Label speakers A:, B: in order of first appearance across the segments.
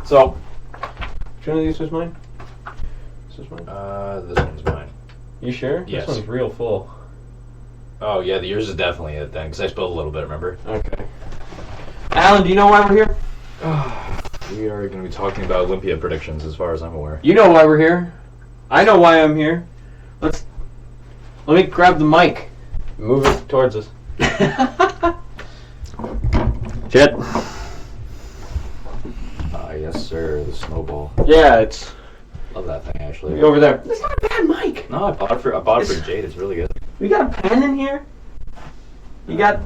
A: So, which one of these was mine? This was mine?
B: This one's mine.
A: You sure?
B: Yes.
A: This one's real full.
B: Oh, yeah, yours is definitely it then, because I spilled a little bit, remember?
A: Okay. Alan, do you know why we're here?
B: We are going to be talking about Olympia predictions, as far as I'm aware.
A: You know why we're here. I know why I'm here. Let me grab the mic. Move it towards us. Chet.
B: Yes, sir, the snowball.
A: Yeah, it's
B: Love that thing, actually.
A: over there. It's not a bad mic.
B: No, I bought it for Jade. It's really good.
A: We got a pen in here. You got...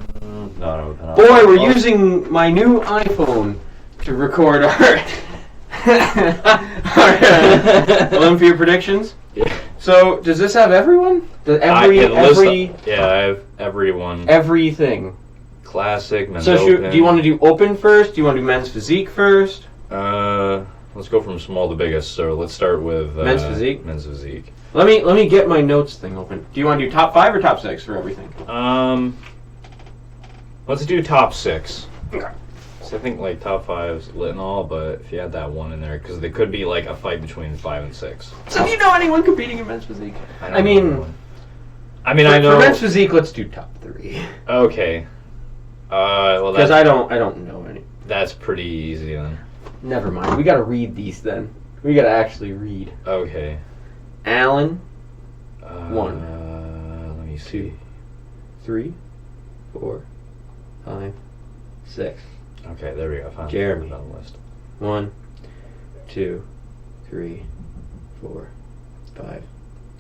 B: No.
A: Boy, we're using my new iPhone to record our Olympia predictions.
B: Yeah.
A: So, does this have everyone?
B: Yeah, I have everyone.
A: Everything.
B: Classic, men's
A: So,
B: open.
A: do you want to do open first? Do you want to do men's physique first?
B: Let's go from small to biggest. So let's start with
A: Men's physique?
B: Men's physique.
A: Let me get my notes thing open. Do you want to do top 5 or top 6 for everything?
B: Let's do top 6.
A: Okay.
B: So I think like top 5's lit and all, but if you had that one in there, because there could be like a fight between 5 and 6.
A: So, do you know anyone competing in men's physique? I know.
B: I know.
A: For men's physique, let's do top 3.
B: Okay. Well,
A: Because I don't know any.
B: That's pretty easy then.
A: Never mind. We gotta read these then. We gotta actually read.
B: Okay.
A: Alan. 1.
B: Let me see.
A: 3, 4, 5, 6.
B: Okay, there we go. Found
A: Jeremy.
B: it on the list.
A: 1, 2, 3, 4, 5,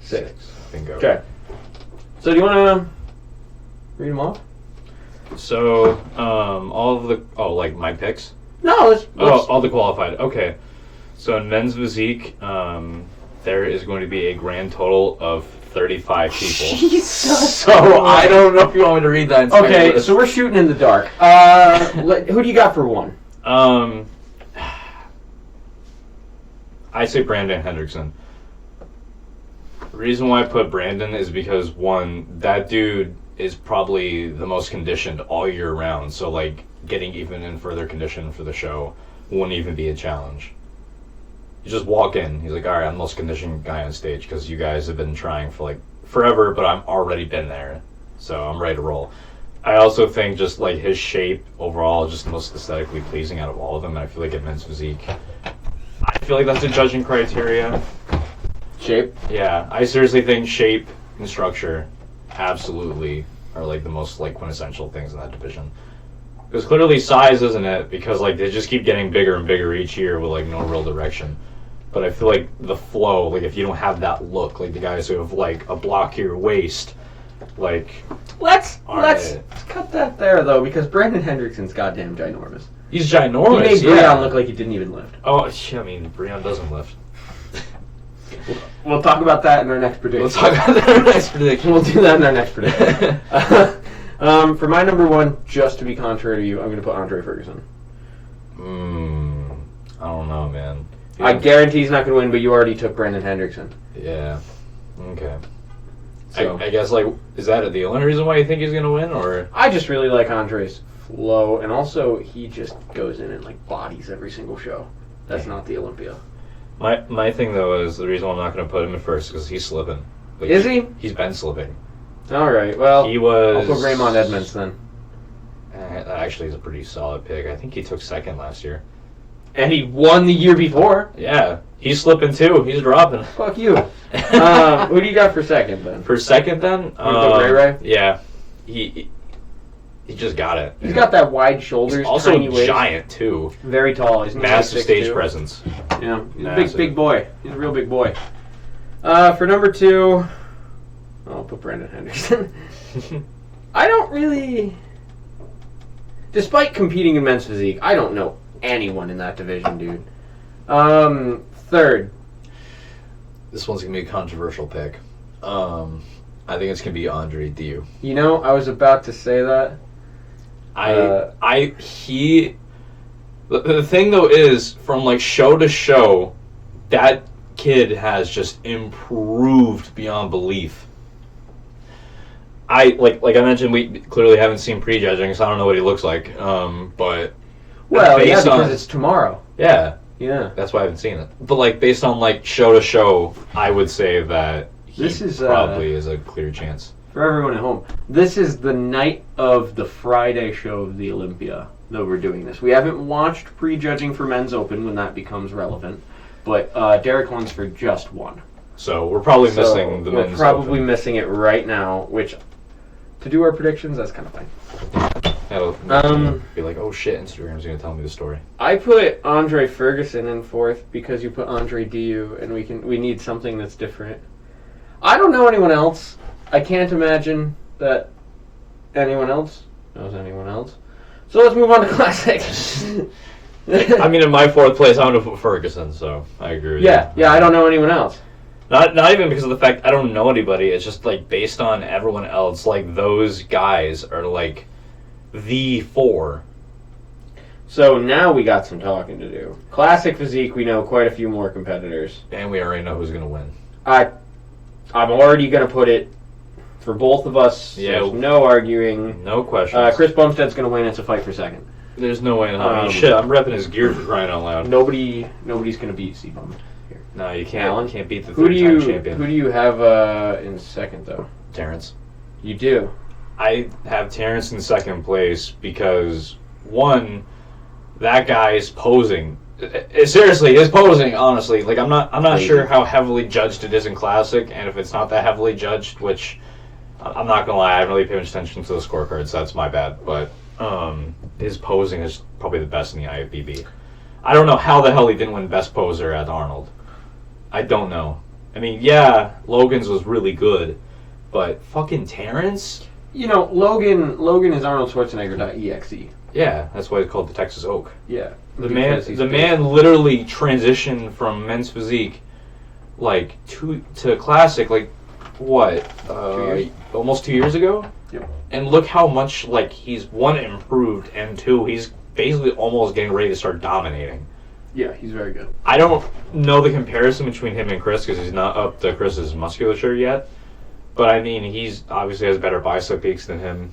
A: 6.
B: Bingo.
A: Okay. So do you want to read them off?
B: So, all of the my picks.
A: No, let's
B: all the qualified. Okay. So in men's physique, there is going to be a grand total of 35 people.
A: Jesus.
B: So I don't know if you want me to read that.
A: Okay, so we're shooting in the dark. Who do you got for 1?
B: I say Brandon Hendrickson. The reason why I put Brandon is because, one, that dude is probably the most conditioned all year round. So like getting even in further condition for the show wouldn't even be a challenge. You just walk in. He's like, all right, I'm the most conditioned guy on stage because you guys have been trying for like forever, but I'm already been there, so I'm ready to roll. I also think just like his shape overall is just the most aesthetically pleasing out of all of them. And I feel like at men's physique, I feel like that's a judging criteria.
A: Shape?
B: Yeah, I seriously think shape and structure absolutely are like the most like quintessential things in that division. Because clearly size isn't it, because like they just keep getting bigger and bigger each year with like no real direction. But I feel like the flow, like if you don't have that look, like the guys who have like a blockier waist, like
A: Let's cut that there though, because Brandon Hendrickson's goddamn ginormous.
B: he's ginormous.
A: He made Breon look like he didn't even lift.
B: Oh, I mean, Breon doesn't lift.
A: We'll talk about that in our next prediction.
B: We'll talk about that in our next prediction.
A: We'll do that in our next prediction. For my number 1, just to be contrary to you, I'm going to put Andre Ferguson.
B: I don't know, man.
A: I guarantee he's not going to win, but you already took Brandon Hendrickson.
B: Yeah. Okay.
A: So
B: I guess, like, is that the only reason why you think he's going to win, or?
A: I just really like Andre's flow, and also he just goes in and, like, bodies every single show. That's not the Olympia.
B: My thing, though, is the reason why I'm not going to put him in first because he's slipping. Like,
A: is he?
B: He's been slipping.
A: All right, well,
B: He was...
A: I'll put Raymond Edmonds then.
B: That actually is a pretty solid pick. I think he took second last year.
A: And he won the year before.
B: Yeah. He's slipping, too. He's dropping.
A: Fuck you. Who do you got for second, then?
B: For second, then?
A: Ray Ray?
B: Yeah. He just got it.
A: He's got that wide shoulders,
B: He's also
A: tiny waist.
B: giant, too.
A: Very tall. He's
B: Massive stage
A: 6'2".
B: presence.
A: Yeah, he's
B: Massive.
A: a big boy. He's a real big boy. For number 2, I'll put Brandon Henderson. I don't really... Despite competing in men's physique, I don't know anyone in that division, dude. 3rd.
B: This one's going to be a controversial pick. I think it's going to be Andre Dieu.
A: You know, I was about to say that.
B: The thing though is, from like show to show, that kid has just improved beyond belief. Like I mentioned, we clearly haven't seen prejudging, so I don't know what he looks like. But
A: Well, yeah,
B: based
A: because
B: on,
A: it's tomorrow.
B: yeah,
A: Yeah.
B: that's why I haven't seen it. But like based on like show to show, I would say that he
A: This is,
B: probably is a clear chance.
A: For everyone at home, this is the night of the Friday show of the Olympia that we're doing this. We haven't watched prejudging for Men's Open when that becomes relevant, but Derek Lunsford just won.
B: So we're probably
A: So
B: missing the
A: we're
B: men's
A: probably
B: Open.
A: missing it right now, which, to do our predictions, that's kind of fine.
B: That'll be like, oh shit, Instagram's gonna tell me the story.
A: I put Andre Ferguson in fourth because you put Andre Diu, and we need something that's different. I don't know anyone else. I can't imagine that anyone else knows anyone else. So let's move on to Classic.
B: I mean, in my fourth place, I'm gonna put Ferguson, so I agree with you.
A: Yeah, I don't know anyone else.
B: Not even because of the fact I don't know anybody. It's just like based on everyone else, like those guys are like the four.
A: So now we got some talking to do. Classic physique, we know quite a few more competitors.
B: And we already know who's gonna win.
A: I'm already gonna put it for both of us.
B: Yeah.
A: There's no arguing.
B: No questions.
A: Chris Bumstead's gonna win. It's a fight for second.
B: There's no way in hell. I mean, shit, I'm repping his gear for crying out loud.
A: Nobody's gonna beat C-Bum here.
B: No, you can't.
A: Alan?
B: You can't beat the
A: Who
B: third-time champion.
A: do you have in second though?
B: Terrence.
A: You do.
B: I have Terrence in second place because one, that guy is posing. Seriously, his posing. Honestly, like I'm not
A: Crazy.
B: sure how heavily judged it is in Classic, and if it's not that heavily judged, which I'm not gonna lie, I haven't really paid much attention to the scorecards. So that's my bad. But his posing is probably the best in the IFBB. I don't know how the hell he didn't win Best Poser at Arnold. I don't know. I mean, yeah, Logan's was really good, but fucking Terrence.
A: You know, Logan is Arnold Schwarzenegger.exe.
B: Yeah, that's why it's called the Texas Oak.
A: Yeah.
B: The
A: because he's big.
B: man literally transitioned from men's physique, like to Classic, like what?
A: 2 years?
B: Almost 2 years ago.
A: Yep.
B: And look how much like he's one improved, and two he's basically almost getting ready to start dominating.
A: Yeah, he's very good.
B: I don't know the comparison between him and Chris because he's not up to Chris's musculature yet. But I mean, he's obviously has better bicep peaks than him,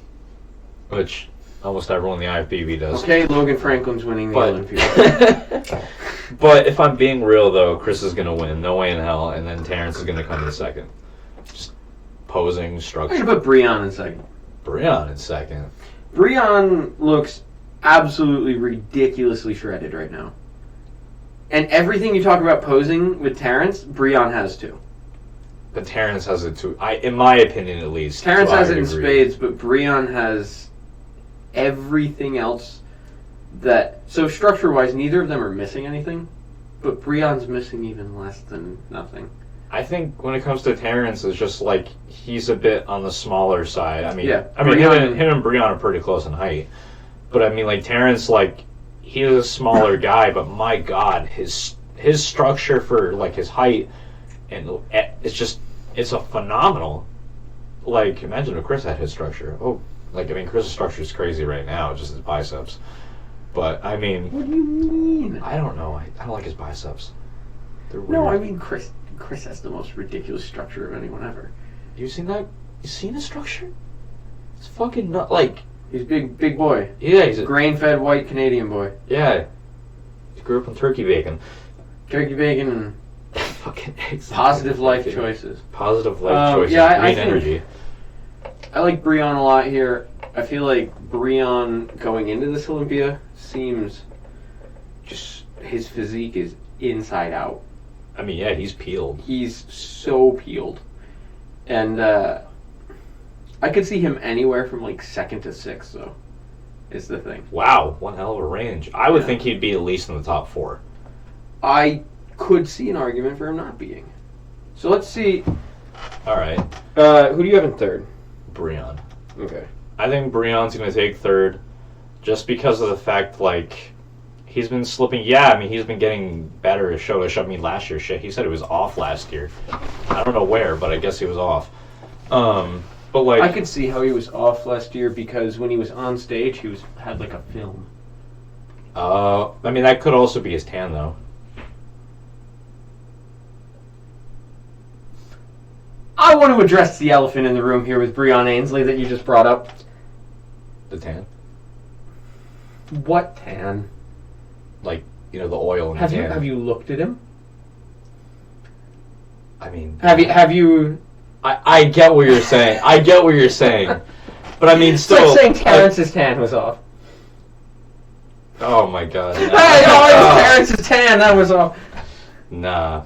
B: which almost everyone in the IFBB does.
A: Okay, Logan Franklin's winning the
B: But-
A: Olympia.
B: But if I'm being real, though, Chris is going to win. No way in hell. And then Terrence is going to come in second. Just posing,
A: I'm
B: structure.
A: going to put Breon in second.
B: Breon in second.
A: Breon looks absolutely ridiculously shredded right now. And everything you talk about posing with Terrence, Breon has too.
B: But Terrence has it too. In my opinion, at least.
A: Terrence
B: so I
A: has it
B: would
A: in
B: agree.
A: spades, but Breon has everything else that... So structure-wise, neither of them are missing anything, but Breon's missing even less than nothing.
B: I think when it comes to Terrence, it's just like he's a bit on the smaller side. I mean,
A: Yeah,
B: him and Breon are pretty close in height. But I mean, like Terrence, like he's a smaller guy, but my God, his structure for like his height, and it's a phenomenal. Like imagine if Chris had his structure. Oh, like I mean, Chris's structure is crazy right now, just his biceps. But I mean,
A: What do you mean?
B: I don't know. I don't like his biceps. They're weird.
A: No, I mean Chris has the most ridiculous structure of anyone ever.
B: You seen that? You seen his structure? It's fucking not like.
A: He's a big boy.
B: Yeah, he's a
A: Grain-fed white Canadian boy.
B: yeah. He grew up on turkey bacon.
A: Turkey bacon and
B: Fucking eggs.
A: positive life choices.
B: Positive life choices.
A: yeah, I
B: Green
A: think-
B: energy.
A: I like Breon a lot here. I feel like Breon going into this Olympia seems just his physique is inside out.
B: I mean, yeah, he's peeled.
A: He's so peeled. And I could see him anywhere from like second to sixth, though, is the thing.
B: Wow, one hell of a range. I would
A: Yeah.
B: think he'd be at least in the top 4.
A: I could see an argument for him not being. So let's see.
B: All right,
A: Who do you have in third?
B: Breon.
A: Okay.
B: I think Breon's going to take third just because of the fact, like, he's been slipping. Yeah, I mean, he's been getting better as show to show. I mean, last year, shit, he said he was off last year. I don't know where, but I guess he was off. But, like...
A: I could see how he was off last year because when he was on stage, he had like a film.
B: I mean, that could also be his tan, though.
A: I want to address the elephant in the room here with Breon Ainsley that you just brought up.
B: The tan?
A: What tan?
B: like, you know, the oil in
A: Have
B: the
A: you
B: tan.
A: have you looked at him?
B: I mean,
A: Have you?
B: I get what you're saying. I get what you're saying. But I mean,
A: It's
B: still.
A: like saying Terrence's tan was off.
B: Oh my god.
A: Hey, oh, Terrence's tan, that was off.
B: Nah.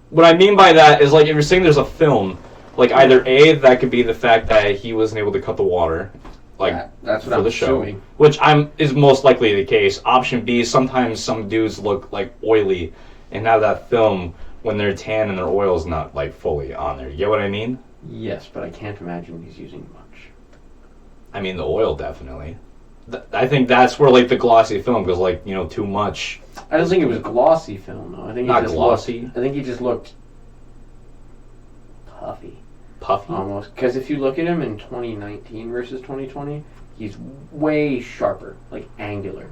B: What I mean by that is, like, if you're saying there's a film, like, either A, that could be the fact that he wasn't able to cut the water, like,
A: that's what
B: for
A: I'm
B: the show,
A: assuming.
B: which is most likely the case. Option B, sometimes some dudes look, like, oily and have that film when their tan and their oil is not, like, fully on there. You get what I mean?
A: Yes, but I can't imagine he's using much.
B: I mean, the oil, definitely. I think that's where, like, the glossy film goes, like, you know, too much.
A: I don't think it was glossy film, though. I think
B: Not glossy.
A: I think he just looked puffy.
B: Puffy?
A: Almost. Because if you look at him in 2019 versus 2020, he's way sharper, like angular.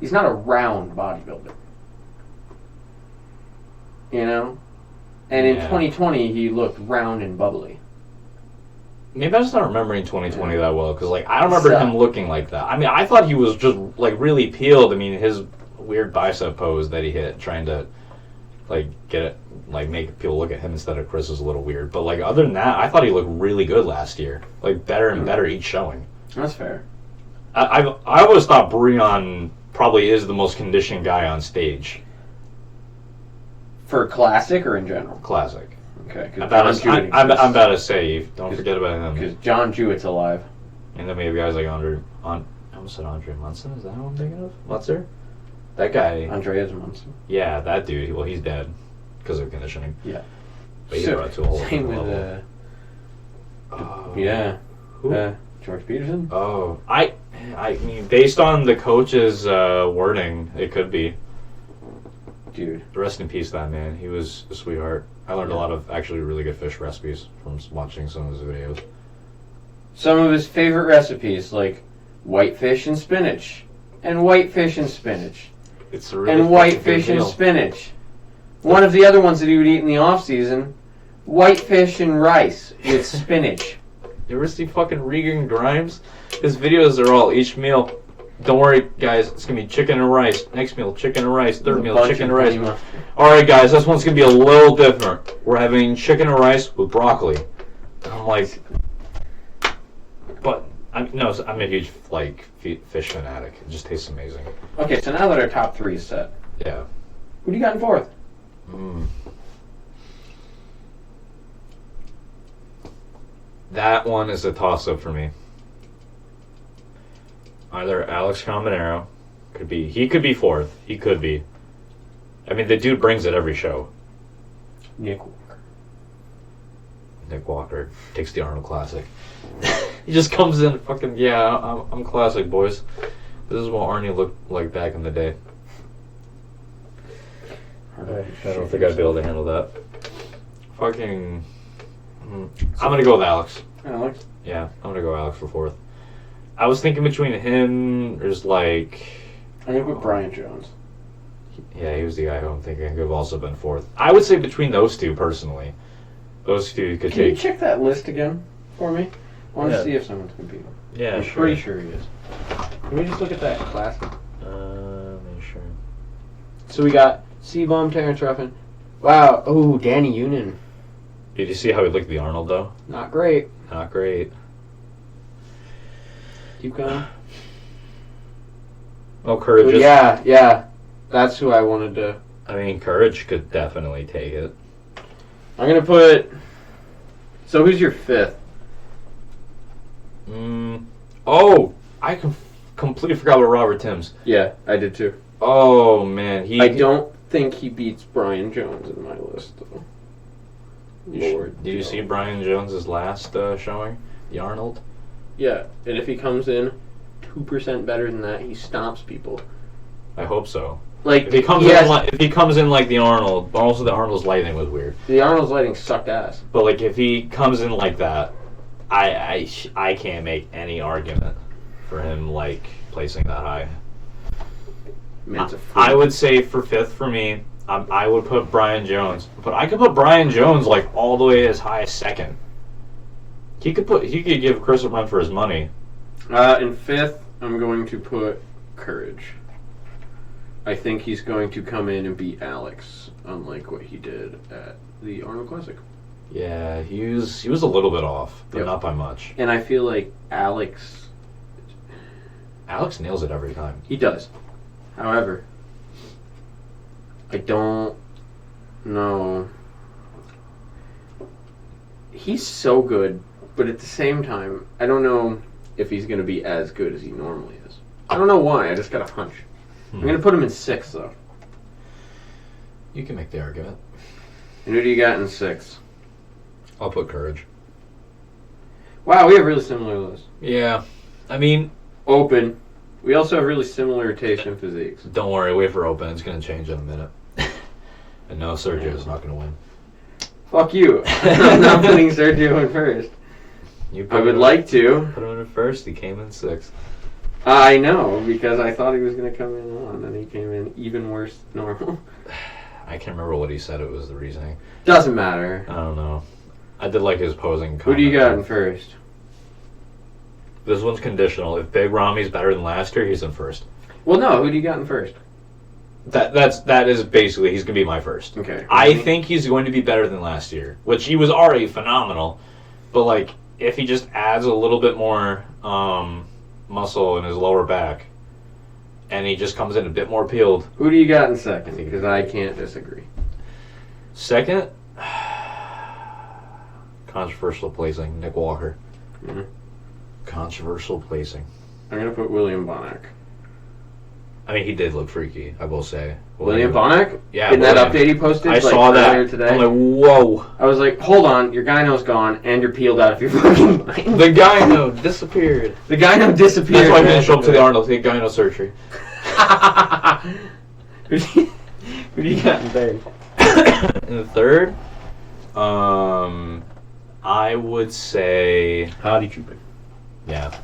A: He's not a round bodybuilder. You know? And in 2020, he looked round and bubbly.
B: Maybe I'm just not remembering 2020 that well, because, like, I don't remember him looking like that. I mean, I thought he was just, like, really peeled. I mean, his weird bicep pose that he hit, trying to, like, get it, like, make people look at him instead of Chris is a little weird. But, like, other than that, I thought he looked really good last year. Like, better and better each showing.
A: That's fair.
B: I always thought Breon probably is the most conditioned guy on stage.
A: For classic or in general?
B: Classic.
A: Okay.
B: I'm about to say, don't forget about him.
A: Because John Jewett's alive.
B: And then we have guys like I almost said Andre Munson. Is that who I'm thinking of? Mutzer? That guy.
A: Andreas Munson.
B: Yeah, that dude. Well, he's dead because of conditioning.
A: Yeah.
B: But he's brought to a whole
A: same
B: different
A: with,
B: level.
A: yeah.
B: Who?
A: George Peterson?
B: Oh. I mean, based on the coach's wording, it could be.
A: Dude.
B: Rest in peace, that man. He was a sweetheart. I learned a lot of actually really good fish recipes from watching some of his videos.
A: Some of his favorite recipes, like whitefish and spinach, and whitefish and spinach,
B: It's a really
A: and whitefish and
B: meal.
A: spinach. One of the other ones that he would eat in the off season, whitefish and rice with spinach.
B: You ever see fucking Regan Grimes? His videos are all each meal. Don't worry, guys. It's gonna be chicken and rice. Next meal, chicken and rice. Third meal, chicken and rice. All right, guys. This one's gonna be a little different. We're having chicken and rice with broccoli. I'm like, but I'm a huge like fish fanatic. It just tastes amazing.
A: Okay, so now that our top three is set,
B: Yeah.
A: who do you got in fourth?
B: That one is a toss-up for me. Either Alex Caminero, he could be fourth. He could be. I mean, the dude brings it every show.
A: Nick Walker.
B: Nick Walker takes the Arnold Classic. He just comes in fucking, yeah, I'm classic, boys. This is what Arnie looked like back in the day. I don't think I'd be able to handle that. Fucking... I'm going to go with Alex.
A: Alex?
B: Yeah, I'm going to go Alex for fourth. I was thinking between him, there's like...
A: I'm going to put Brian Jones.
B: Yeah, he was the guy who I'm thinking could have also been fourth. I would say between those two, personally. Those two could
A: Can you
B: take...
A: check that list again for me? I want to
B: Yeah.
A: see if someone's competing.
B: Yeah,
A: I'm pretty sure he is. Can we just look at that classic?
B: Sure.
A: So we got C-Bomb, Terrence Ruffin. Wow. Oh, Danny Unin.
B: Did you see how he looked at the Arnold, though?
A: Not great.
B: Not great.
A: Keep going.
B: Well, Courage is...
A: Yeah. That's who I wanted to...
B: I mean, Courage could definitely take it.
A: I'm going to put... So who's your fifth?
B: Oh! I completely forgot about Robert Timms.
A: Yeah, I did too.
B: Oh, man.
A: I don't think he beats Brian Jones in my list, though.
B: Did you see Brian Jones' last showing? The Arnold?
A: Yeah, and if he comes in 2% better than that, he stomps people.
B: I hope so.
A: Like
B: If he comes in like the Arnold, but also the Arnold's lighting was weird.
A: The Arnold's lighting sucked ass.
B: But like if he comes in like that, I can't make any argument for him like placing that high. I would say for fifth for me, I would put Brian Jones, but I could put Brian Jones like all the way as high as second. He could give Chris a run for his money.
A: In fifth, I'm going to put Courage. I think he's going to come in and beat Alex, unlike what he did at the Arnold Classic.
B: Yeah, he was a little bit off, but not by much.
A: And I feel like Alex
B: nails it every time.
A: He does. However, I don't know. He's so good, but at the same time, I don't know if he's going to be as good as he normally is. I don't know why. I just got a hunch. I'm going to put him in 6, though.
B: You can make the argument.
A: And who do you got in 6?
B: I'll put Courage.
A: Wow, we have really similar lists.
B: Yeah. I mean...
A: Open. We also have really similar taste in physiques.
B: Don't worry, wait for Open. It's going to change in a minute. And no, Sergio's not going to win.
A: Fuck you. I'm not putting Sergio in first. I would like to.
B: Put him in first. He came in 6th.
A: I know, because I thought he was going to come in 1, and he came in even worse than normal.
B: I can't remember what he said it was the reasoning.
A: Doesn't matter.
B: I don't know. I did like his posing comment.
A: Who do you got in first?
B: This one's conditional. If Big Rami's better than last year, he's in first.
A: Well, no. Who do you got in first?
B: That is basically, he's going to be my first.
A: Okay.
B: I think he's going to be better than last year, which he was already phenomenal. But, like, if he just adds a little bit more muscle in his lower back, and he just comes in a bit more peeled.
A: Who do you got in second? Because I can't disagree.
B: Second, controversial placing, Nick Walker.
A: Mm-hmm.
B: Controversial placing.
A: I'm going to put William Bonac.
B: I mean, he did look freaky, I will say.
A: William Bonac?
B: Yeah.
A: In that update he posted?
B: I saw that.
A: Today?
B: I'm like, whoa.
A: I was like, hold on, your gyno's gone, and you're peeled out of your fucking mind.
B: The gyno disappeared.
A: The gyno disappeared.
B: That's why I didn't show up to the Arnold to get gyno surgery.
A: Who do you got in third?
B: In the third, I would say...
A: Hottie Trooping.
B: Yeah.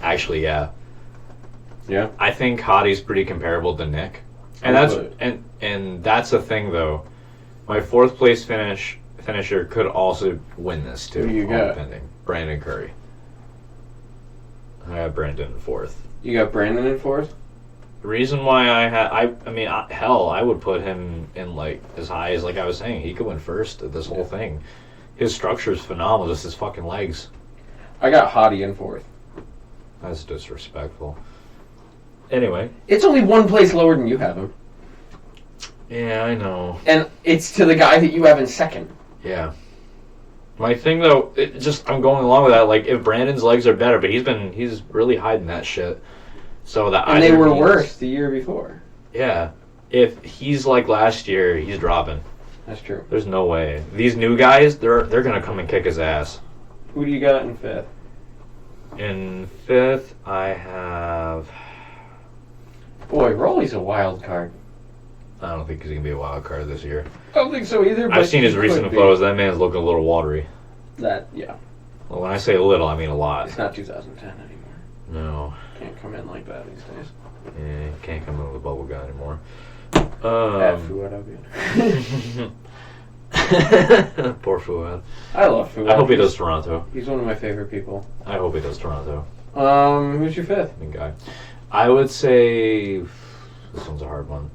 B: Actually, yeah.
A: Yeah?
B: I think Hottie's pretty comparable to Nick. And that's the thing, though. My 4th place finisher could also win this, too.
A: Who do you got?
B: Pending. Brandon Curry. I have Brandon in 4th.
A: You got Brandon in 4th?
B: The reason why I would put him in, like, as high as, like I was saying, he could win first at this whole thing. His structure is phenomenal, just his fucking legs.
A: I got Hottie in 4th.
B: That's disrespectful. Anyway.
A: It's only 1 place lower than you have him.
B: Yeah, I know.
A: And it's to the guy that you have in second.
B: Yeah. My thing, though, I'm going along with that, like, if Brandon's legs are better, but he's really hiding that shit. So that
A: and they were worse the year before.
B: Yeah. If he's like last year, he's dropping.
A: That's true.
B: There's no way. These new guys, they're going to come and kick his ass.
A: Who do you got in 5th?
B: In 5th, I have...
A: Boy, Rolly's a wild card.
B: I don't think he's going to be a wild card this year.
A: I don't think so either.
B: I've seen his recent photos. That man's looking a little watery.
A: Yeah.
B: Well, when I say a little, I mean a lot.
A: It's not 2010 anymore.
B: No.
A: Can't come in like that these days.
B: Yeah, can't come in with a bubble guy anymore.
A: Fuad,
B: Poor Fuad.
A: I love Fuad.
B: I hope he does Toronto.
A: He's one of my favorite people.
B: I hope he does Toronto.
A: Who's your 5th?
B: Good guy. I would say... This one's a hard one.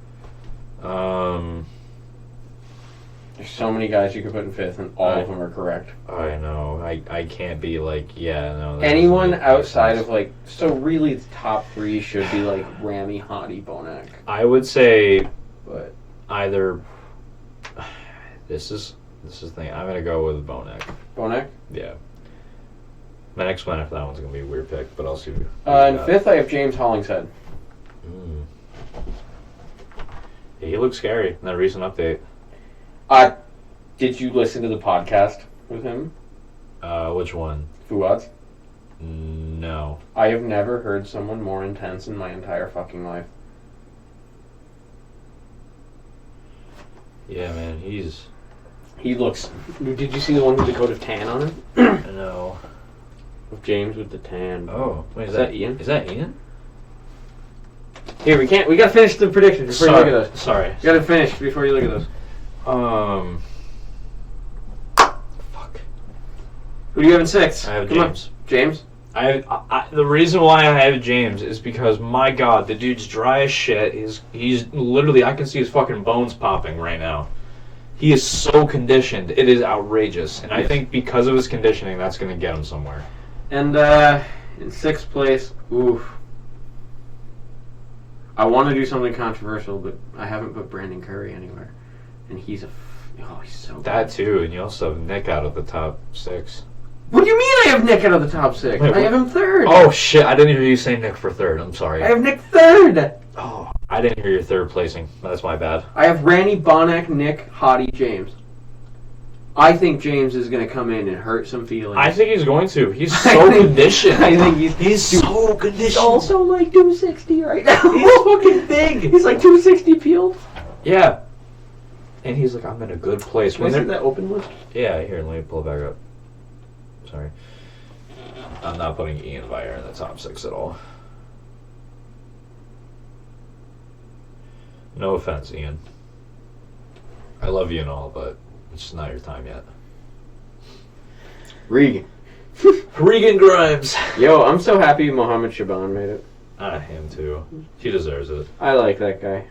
A: There's so many guys you could put in 5th, and all of them are correct.
B: I know. I can't be like, yeah, no.
A: Anyone outside of, like... So really, the top 3 should be, like, Rami, Hottie, Bonac.
B: I would say...
A: But...
B: Either... This is the thing. I'm going to go with Bonac.
A: Bonac?
B: Yeah. My next one after that one's going to be a weird pick, but I'll see.
A: In 5th, I have James Hollingshead.
B: Yeah, he looks scary in that recent update.
A: Did you listen to the podcast with him?
B: Which one?
A: Fuad's?
B: No.
A: I have never heard someone more intense in my entire fucking life.
B: Yeah, man,
A: He looks... Did you see the one with the coat of tan on him?
B: I know.
A: With James with the tan.
B: Oh, wait,
A: is that Ian?
B: Is that Ian?
A: Here, we gotta finish the predictions before you look at those.
B: Sorry.
A: We gotta finish before you look at those.
B: Fuck.
A: Who do you have in 6th?
B: I have
A: Come
B: James.
A: On. James?
B: The reason why I have James is because, my God, the dude's dry as shit. He's literally, I can see his fucking bones popping right now. He is so conditioned. It is outrageous. And I think because of his conditioning, that's going to get him somewhere.
A: And in 6th place, oof. I want to do something controversial, but I haven't put Brandon Curry anywhere. And he's he's so good.
B: That too, and you also have Nick out of the top 6.
A: What do you mean I have Nick out of the top 6?
B: Wait,
A: I have him 3rd.
B: Oh shit, I didn't hear you say Nick for 3rd. I'm sorry.
A: I have Nick 3rd.
B: Oh, I didn't hear your 3rd placing. That's my bad.
A: I have Randy, Bonac, Nick, Hottie, James. I think James is going to come in and hurt some feelings.
B: I think he's going to. He's so conditioned.
A: I think
B: he's so conditioned.
A: He's also like 260 right now.
B: He's fucking big.
A: He's like 260 peeled.
B: Yeah. And he's like, I'm in a good place.
A: Can I see that open list?
B: Yeah, here, let me pull it back up. Sorry. I'm not putting Ian Beyer in the top 6 at all. No offense, Ian. I love you and all, but it's just not your time yet.
A: Regan.
B: Regan Grimes.
A: Yo, I'm so happy Mohammed Shaban made it.
B: Him too. He deserves it.
A: I like that guy.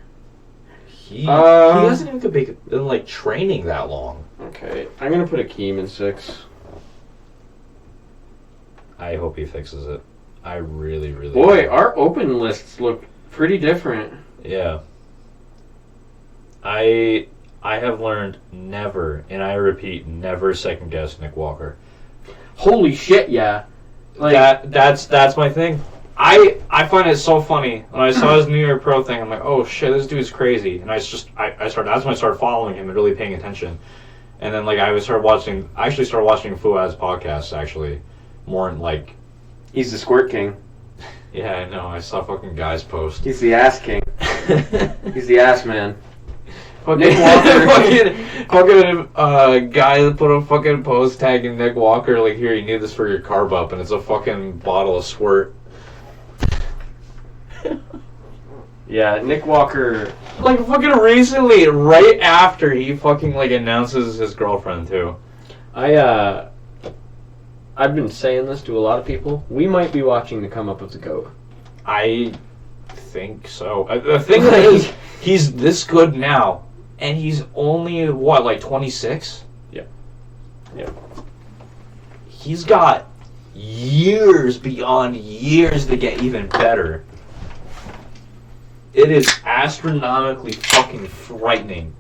B: He hasn't even been like training that long.
A: Okay, I'm gonna put Akeem in 6.
B: I hope he fixes it. I really, really.
A: Boy,
B: do.
A: our open lists look pretty different.
B: Yeah. I have learned never, and I repeat, never second guess Nick Walker.
A: Holy shit, yeah.
B: Like that's my thing. I find it so funny when I saw his New York Pro thing. I'm like, oh shit, this dude's crazy, and I started. That's when I started following him and really paying attention. And then like I actually started watching Fuad's podcasts actually, more in like.
A: He's the squirt king.
B: Yeah, I know. I saw fucking guys post.
A: He's the ass king. He's the ass man.
B: Nick Walker, fucking guy that put a fucking post tagging Nick Walker like, here, you need this for your carb up, and it's a fucking bottle of squirt.
A: Yeah, Nick Walker.
B: Like fucking recently, right after he fucking like announces his girlfriend too.
A: I've been saying this to a lot of people. We might be watching the come up of the GOAT.
B: I think so. The thing is, he's this good now. And he's only, what, like 26?
A: Yeah. Yeah.
B: He's got years beyond years to get even better. It is astronomically fucking frightening.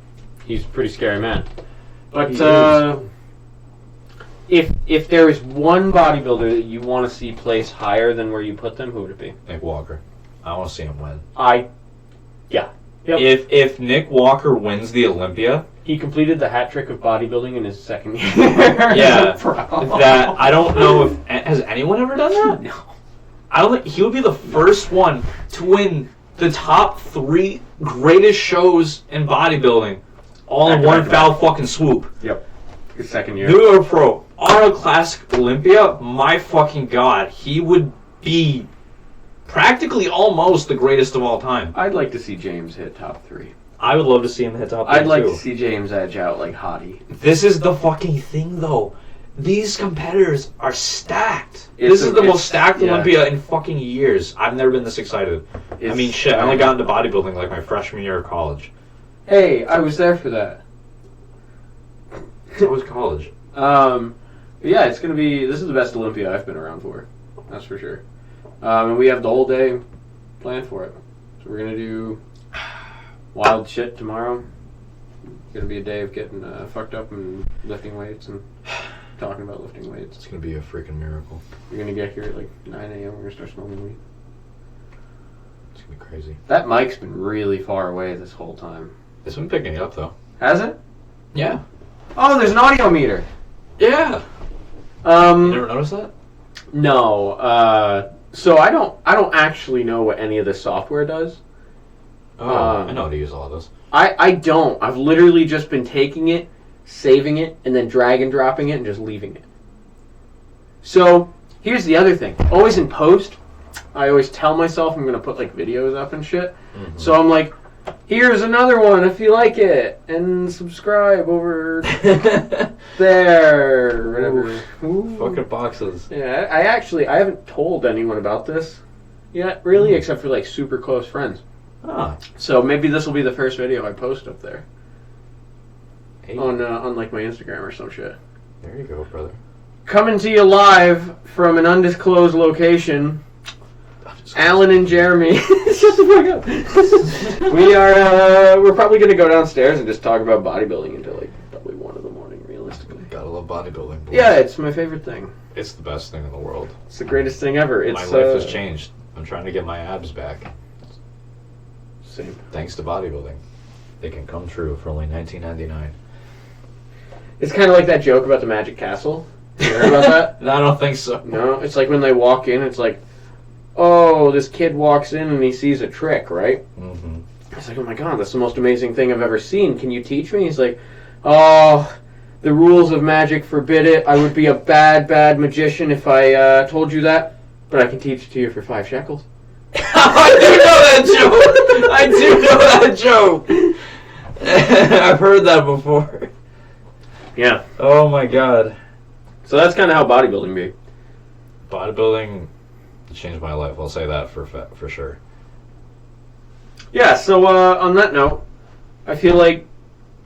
A: He's a pretty scary man. But if there is one bodybuilder that you want to see place higher than where you put them, who would it be?
B: Nick Walker. I want to see him win.
A: Yeah. Yep.
B: If Nick Walker wins the Olympia,
A: he completed the hat trick of bodybuilding in his 2nd year.
B: Yeah, that I don't know if has anyone ever done that.
A: No,
B: I don't think he would be the first one to win the top 3 greatest shows in bodybuilding, all in one foul fucking swoop.
A: Yep, his 2nd year.
B: New York Pro, Arnold Classic Olympia. My fucking God, he would be. Practically almost the greatest of all time.
A: I'd like to see James hit top 3.
B: I would love to see him hit top 3
A: I'd like
B: too.
A: to see James edge out like Hottie.
B: This is the fucking thing though. These competitors are stacked. This is the most stacked Olympia in fucking years. I've never been this excited. I mean shit, I only got into bodybuilding like my freshman year of college.
A: Hey, I was there for that.
B: So was college.
A: Yeah, it's gonna be, this is the best Olympia I've been around for. That's for sure. And we have the whole day planned for it. So we're going to do wild shit tomorrow. It's going to be a day of getting fucked up and lifting weights and talking about lifting weights.
B: It's going to be a freaking miracle.
A: We're going to get here at like 9 a.m. We're going to start smoking weed.
B: It's going to be crazy.
A: That mic's been really far away this whole time.
B: It's been picking it up though.
A: Has it?
B: Yeah.
A: Oh, there's an audio meter.
B: Yeah. You never noticed that?
A: No. So I don't actually know what any of this software does.
B: Oh, I know how to use all of this.
A: I don't. I've literally just been taking it, saving it, and then drag and dropping it and just leaving it. So here's the other thing. Always in post, I always tell myself I'm going to put like videos up and shit. Mm-hmm. So I'm like, Here's another one if you like it. And subscribe over there. Whatever. Ooh.
B: Fucking boxes.
A: Yeah, I haven't told anyone about this yet, really, except for like super close friends.
B: Ah.
A: So maybe this will be the first video I post up there.
B: Hey.
A: On like my Instagram or some shit.
B: There you go, brother.
A: Coming to you live from an undisclosed location. Alan and Jeremy. Shut the fuck up. We're probably gonna go downstairs and just talk about bodybuilding until like probably 1 a.m, realistically.
B: Gotta love bodybuilding. Boys.
A: Yeah, it's my favorite thing.
B: It's the best thing in the world.
A: It's the greatest thing ever. It's
B: my life has changed. I'm trying to get my abs back.
A: Same.
B: Thanks to bodybuilding. They can come true for only $19.99.
A: It's kind of like that joke about the Magic Castle. You heard about that?
B: I don't think so.
A: No, it's like when they walk in, it's like, oh, this kid walks in and he sees a trick, right?
B: Mm-hmm.
A: It's like, oh my god, that's the most amazing thing I've ever seen. Can you teach me? He's like, oh, the rules of magic forbid it. I would be a bad, bad magician if I told you that. But I can teach it to you for 5 shekels.
B: I do know that joke! I do know that joke! I've heard that before.
A: Yeah.
B: Oh my god.
A: So that's kind of how bodybuilding be.
B: Bodybuilding changed my life. I'll say that for sure.
A: Yeah, so on that note, I feel like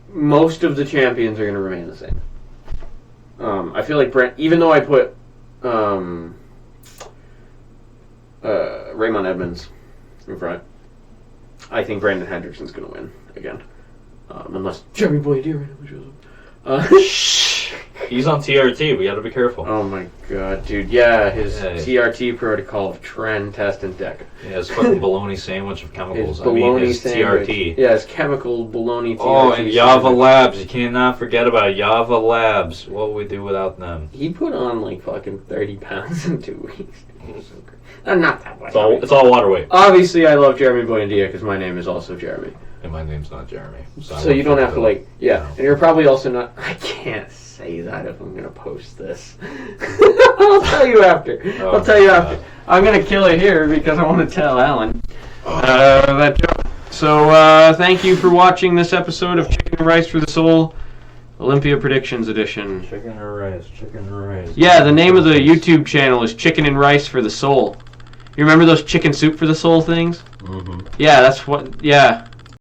A: most of the champions are going to remain the same. I feel like even though I put Raymond Edmonds in front, I think Brandon Hendrickson's going to win again. Unless Jeremy Boyadee shows up.
B: He's on TRT. We got to be careful.
A: Oh my god, dude. Yeah, his TRT protocol of trend, test, and deca.
B: Yeah, his fucking bologna sandwich of chemicals.
A: His bologna
B: his
A: sandwich.
B: TRT.
A: Yeah, his chemical bologna TRT.
B: Oh, and Java
A: sandwich.
B: Labs. You cannot forget about Java Labs. What would we do without them?
A: He put on like fucking 30 pounds in 2 weeks. Not that much.
B: It's all water weight.
A: Obviously, I love Jeremy Boyandia because my name is also Jeremy.
B: And my name's not Jeremy.
A: So you don't have to like, yeah.
B: No.
A: And you're probably also not, I can't say that if I'm going to post this. I'll tell you after.
B: Oh,
A: I'll tell you after. I'm going to kill it here because I want to tell Alan that joke. So thank you for watching this episode of Chicken and Rice for the Soul, Olympia Predictions Edition.
B: Chicken or rice, chicken or rice.
A: Yeah, the name of the YouTube channel is Chicken and Rice for the Soul. You remember those chicken soup for the soul things?
B: Mm-hmm.
A: Yeah, that's what, yeah.